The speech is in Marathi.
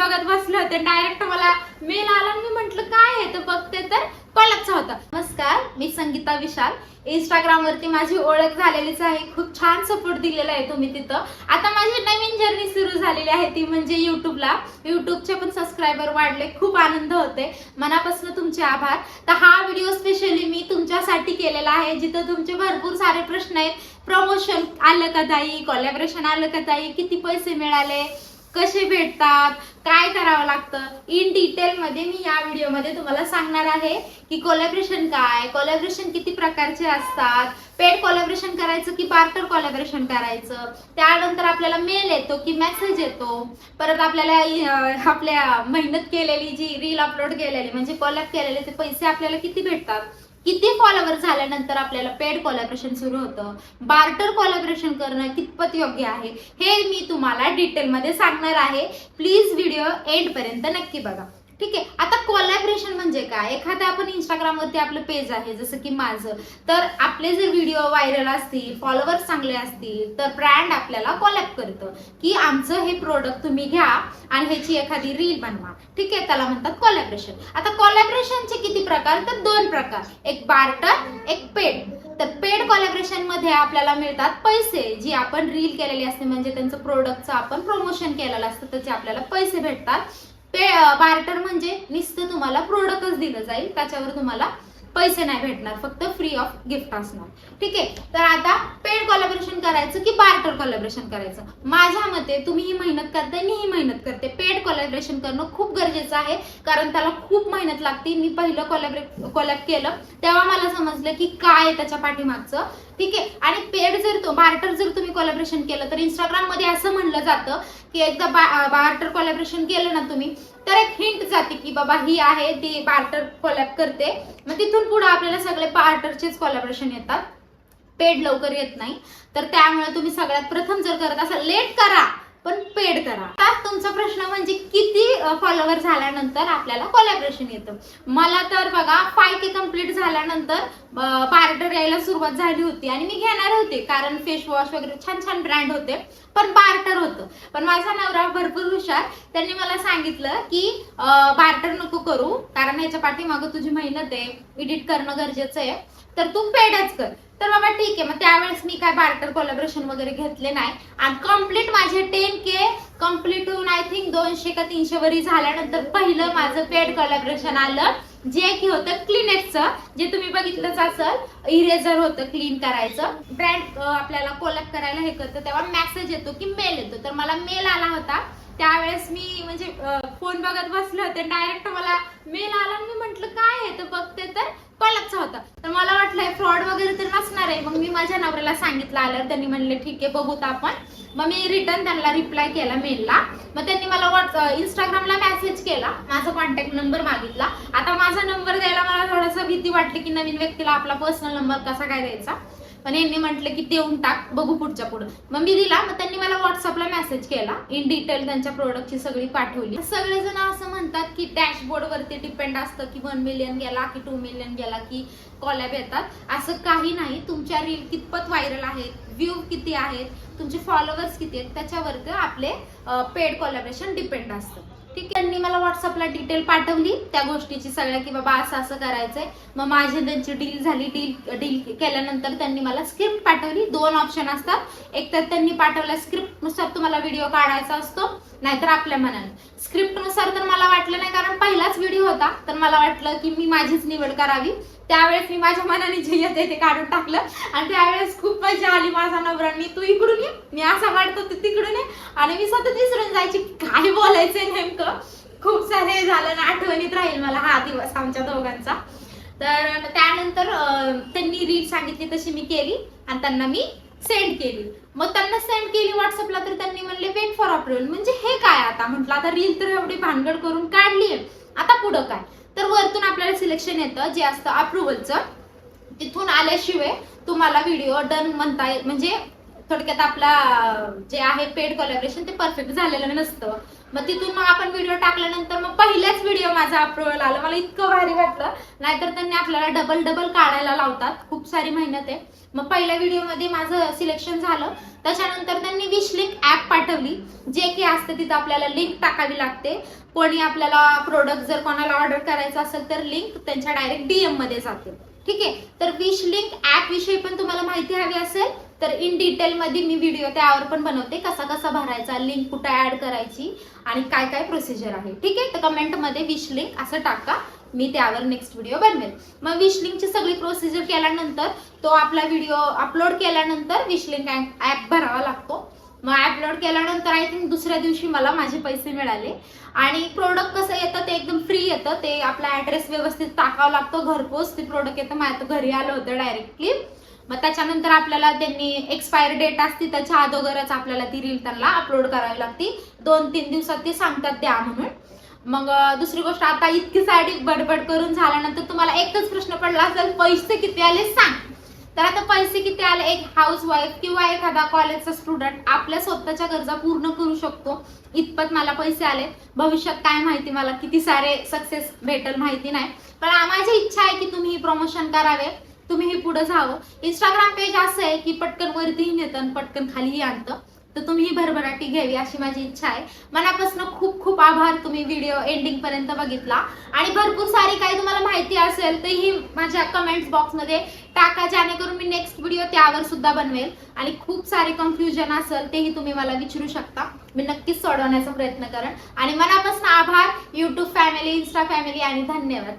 बघत बसले होते, डायरेक्ट मला मेल आला आणि मी म्हंटल काय आहे, तर बघते तर कोलॅबचा होता. नमस्कार, मी संगीता विशाल. इंस्टाग्राम वरती माझी ओळख झालेलीच आहे. खूप छान सपोर्ट दिलेला आहे तुम्ही तिथं. आता माझी नवीन जर्नी सुरू झालेली आहे, ती म्हणजे युट्यूबला. युट्यूबचे पण सबस्क्रायबर वाढले, खूप आनंद होते. मनापासून तुमचे आभार. तर हा व्हिडिओ स्पेशली मी तुमच्यासाठी केलेला आहे, जिथं तुमचे भरपूर सारे प्रश्न आहेत. प्रमोशन आलं का ताई, कोलॅबरेशन आलं का ताई, किती पैसे मिळाले, कसे भेटतात, काय करावं लागतं, इन डिटेल मध्ये मी या व्हिडिओमध्ये तुम्हाला सांगणार आहे की कोलॅबरेशन काय, कोलॅबरेशन किती प्रकारचे असतात, पेड कोलॅबरेशन करायचं की बार्टर कोलॅबरेशन करायचं, त्यानंतर आपल्याला मेल येतो की मेसेज येतो, परत आपल्याला आपल्या मेहनत केलेली जी रील अपलोड केलेली म्हणजे कोलॅब केलेले ते पैसे आपल्याला किती भेटतात, किती फॉलोवर झाल्यानंतर आपल्याला पेड कोलॅबरेशन सुरू होतं, बार्टर कोलॅबरेशन करणं कितपत योग्य आहे, हे मी तुम्हाला डिटेलमध्ये सांगणार आहे. प्लीज व्हिडिओ एंड पर्यंत नक्की बघा. ठीक आहे. आता कोलॅबरेशन म्हणजे काय, एखादा आपण इंस्टाग्राम वरती आपलं पेज आहे जसं की माझं, तर आपले जर व्हिडिओ व्हायरल असतील, फॉलोअर्स चांगले असतील, तर ब्रँड आपल्याला कोलॅब करतं की आमचं हे प्रोडक्ट तुम्ही घ्या आणि ह्याची एखादी रील बनवा. ठीक आहे, त्याला म्हणतात कोलॅबरेशन. आता कोलॅबरेशनचे किती प्रकार, तर 2 प्रकार, एक बार्टर, एक पेड. तर पेड कोलॅबरेशन मध्ये आपल्याला मिळतात पैसे, जी आपण रील केलेली असते म्हणजे त्यांचं प्रोडक्टचं आपण प्रमोशन केलेलं असतं, त्याचे आपल्याला पैसे भेटतात. बार्टर म्हणजे नुसतं तुम्हाला प्रोडक्टच दिलं जाईल, त्याच्यावर तुम्हाला पैसे नाही भेटणार, फक्त फ्री ऑफ गिफ्ट असणार. ठीक आहे. तर आता पेड कोलॅबरेशन करायचं की बार्टर कोलॅबरेशन करायचं, माझ्या मते तुम्ही ही मेहनत करताय, मी ही मेहनत करते, पेड कोलॅबरेशन करणं खूप गरजेचं आहे, कारण त्याला खूप मेहनत लागते. मी पहिलं कोलॅब केलं तेव्हा मला समजलं की काय त्याच्या पाठीमागचं. ठीक आहे. आणि पेड जर बार्टर जर तुम्ही कोलॅबरेशन केलं तर इंस्टाग्राम मध्ये असं म्हणलं जातं की एकदा बार्टर कोलॅबरेशन केलं ना तुम्ही, तर एक हिंट जाते की बाबा ही आहे ती बार्टर कोलॅब करते, मग तिथून पुढे आपल्याला सगळे बार्टरचेच कोलॅबरेशन येतात, पेड लवकर येत नाही. तर त्यामुळे तुम्ही सगळ्यात प्रथम जर करत असाल, लेट करा पण पेड करा. आता तुमचा प्रश्न म्हणजे किती फॉलोवर झाल्यानंतर आपल्याला कोलॅबरेशन येतं. मला तर बघा 5K कंप्लीट झाल्यानंतर बार्टर यायला सुरुवात झाली होती आणि मी घेणार होते, कारण फेस वॉश वगैरे छान छान ब्रँड होते, पण बार्टर होतं. पण माझा नवरा भरपूर हुशार, त्यांनी मला सांगितलं की बार्टर नको करू, कारण ह्याच्या पाठीमागं तुझी मेहनत आहे, एडिट करणं गरजेचं आहे, तर तू पेडच कर. तर बाबा ठीक आहे. मग त्यावेळेस मी काय बार्टर कोलॅबरेशन वगैरे घेतले नाही आणि कम्प्लीट माझे 10K कम्प्लीट होऊन आय थिंक 200 का 300 वरी झाल्यानंतर पहिलं माझं पेड कोलॅबरेशन आलं, जे की होतं क्लिनेक्सचं, जे तुम्ही बघितलंच असेल, इरेझर होतं क्लीन करायचं. ब्रँड आपल्याला कोलॅब करायला हे करतं तेव्हा मेसेज येतो की मेल येतो, तर मला मेल आला होता. त्यावेळेस मी म्हणजे फोन बघत बसले होते, डायरेक्ट मला मेल आला आणि मी म्हंटल काय आहे, तर बघते तर कोलॅबचा होता. तर मला वाटलं फ्रॉड वगैरे तर नसणार आहे. मग मी माझ्या नवऱ्याला सांगितलं, आलं, त्यांनी म्हणले ठीक आहे बघूत आपण. मग मी रिटर्न त्यांना रिप्लाय केला मेलला. मग त्यांनी मला इंस्टाग्रामला मेसेज केला, माझा कॉन्टॅक्ट नंबर मागितला. आता माझा नंबर द्यायला मला थोडंसं भीती वाटली की नवीन व्यक्तीला आपला पर्सनल नंबर कसा काय द्यायचा, पण यांनी म्हटलं की देऊन टाक, बघू पुढच्या पुढं. मग मी दिला. मग त्यांनी मला व्हॉट्सअपला मेसेज केला, इन डिटेल त्यांच्या प्रोडक्टची सगळी पाठवली. सगळेजण असं म्हणतात की डॅशबोर्ड वरती डिपेंड असतं की 1 मिलियन गेला की 2 मिलियन गेला की कोलॅब येतात. असं काही नाही. तुमच्या रील कितपत व्हायरल आहेत, व्ह्यू किती आहेत, तुमचे फॉलोअर्स किती आहेत, त्याच्यावरती आपले पेड कोलॅबरेशन डिपेंड असतं. ठीक आहे. त्यांनी मला व्हॉट्सअपला डिटेल पाठवली त्या गोष्टीची सगळ्या की बाबा असं असं करायचंय. मग माझी त्यांची डील झाली. डील केल्यानंतर त्यांनी मला स्क्रिप्ट पाठवली. 2 ऑप्शन असतात, एक तर त्यांनी पाठवलं स्क्रिप्ट नुसार तुम्हाला व्हिडिओ काढायचा असतो, नाहीतर आपल्या मनाने. स्क्रिप्ट नुसार तर मला वाटलं नाही, कारण पहिलाच व्हिडिओ होता, तर मला वाटलं की मी माझीच निवड करावी. त्यावेळेस मी माझ्या मनाने जे येते ते काढून टाकलं आणि त्यावेळेस खूप मजा आली. माझा नवरांनी तू इकडून ये, मी असं वाटतो तू तिकडून ये, आणि मी सतत विसरून जायची काय बोलायचंय नेमकं. खूप सारे झालं ना, आठवणीत राहील मला हा दिवस आमच्या दोघांचा. तर त्यानंतर त्यांनी रील सांगितली तशी मी केली आणि त्यांना मी सेंड केली. मग त्यांना सेंड केली व्हॉट्सअपला, तर त्यांनी म्हणले वेट फॉर अप्रुव्हल. म्हणजे हे काय आता, म्हटलं आता रील तर एवढी भानगड करून काढलीये, आता पुढं काय. तर वरतून आपल्याला सिलेक्शन येतं जे असतं अप्रुव्हलचं. तिथून आल्याशिवाय तुम्हाला व्हिडिओ डन म्हणता म्हणजे थोडक्यात आपला जे आहे पेड कोलॅबरेशन ते परफेक्ट झालेलं नसतं. मग तिथून आपण व्हिडिओ टाकल्यानंतर मग पहिल्याच व्हिडिओ माझा अप्रूव्हल आलं. मला इतकं भारी वाटलं. नाहीतर त्यांनी आपल्याला डबल काढायला लावतात, खूप सारी मेहनत आहे. मग पहिल्या व्हिडिओमध्ये माझं सिलेक्शन झालं. त्याच्यानंतर त्यांनी विश लिंक ऍप पाठवली, जे की असते तिथं आपल्याला लिंक टाकावी लागते. कोणी आपल्याला प्रोडक्ट जर कोणाला ऑर्डर करायचं असेल तर लिंक त्यांच्या डायरेक्ट DM मध्ये जाते. ठीक आहे. तर विश लिंक ऍप विषयी पण तुम्हाला माहिती हवी असेल तर इन डिटेल मध्ये मी व्हिडिओ त्यावर पण बनवते, कसा कसा भरायचा, लिंक कुठे ऍड करायची आणि काय काय प्रोसिजर आहे. ठीक आहे. तर कमेंट मध्ये विश लिंक असं टाका, मी त्यावर नेक्स्ट व्हिडिओ बनवेल. मग विश लिंकची सगळी प्रोसिजर केल्यानंतर तो आपला व्हिडिओ अपलोड केल्यानंतर विश लिंक ऍप भरावा लागतो. मग अपलोड केल्यानंतर आय थिंक दुसऱ्या दिवशी मला माझे पैसे मिळाले. आणि प्रोडक्ट कसं येतं ते एकदम फ्री येतं. ते आपला ऍड्रेस व्यवस्थित टाकावा लागतो, घरपोच ते प्रोडक्ट येतं. माझ्या घरी आलं होतं डायरेक्टली. मग त्याच्यानंतर आपल्याला त्यांनी एक्सपायर डेट असते त्याच्या अगोदरच आपल्याला ती रील त्यांना अपलोड करावी लागते. 2-3 दिवसात ते सांगतात द्या म्हणून. मग दुसरी गोष्ट, आता इतकी सारी बडबड करून झाल्यानंतर तुम्हाला एकच प्रश्न पडला असेल, पैसे किती आले सांग. तर आता पैसे किती आले, एक हाऊसवाईफ किंवा एखादा कॉलेजचा स्टुडंट आपल्या स्वतःच्या गरजा पूर्ण करू शकतो इतपत मला पैसे आले. भविष्यात काय माहिती, मला किती सारे सक्सेस भेटेल माहिती नाही, पण माझी इच्छा आहे की तुम्ही प्रमोशन करावे, तुम्ही पुढे जावं. इंस्टाग्राम पेज असं आहे की पटकन वरतीही नेतं आणि पटकन खालीही आणतं. तर तुम्ही ही भरभराटी घ्यावी अशी माझी इच्छा आहे. मनापासून खूप खूप आभार, तुम्ही व्हिडिओ एंडिंग पर्यंत बघितला. आणि भरपूर सारी काही तुम्हाला माहिती असेल तर ही माझ्या कमेंट्स बॉक्समध्ये टाका, जेणेकरून मी नेक्स्ट व्हिडिओ त्यावर सुद्धा बनवेल. आणि खूप सारे कन्फ्युजन असेल तेही तुम्ही मला विचारू शकता, मी नक्कीच सोडवण्याचा प्रयत्न करेन. आणि मनापासून आभार, युट्यूब फॅमिली, इन्स्टा फॅमिली, आणि धन्यवाद.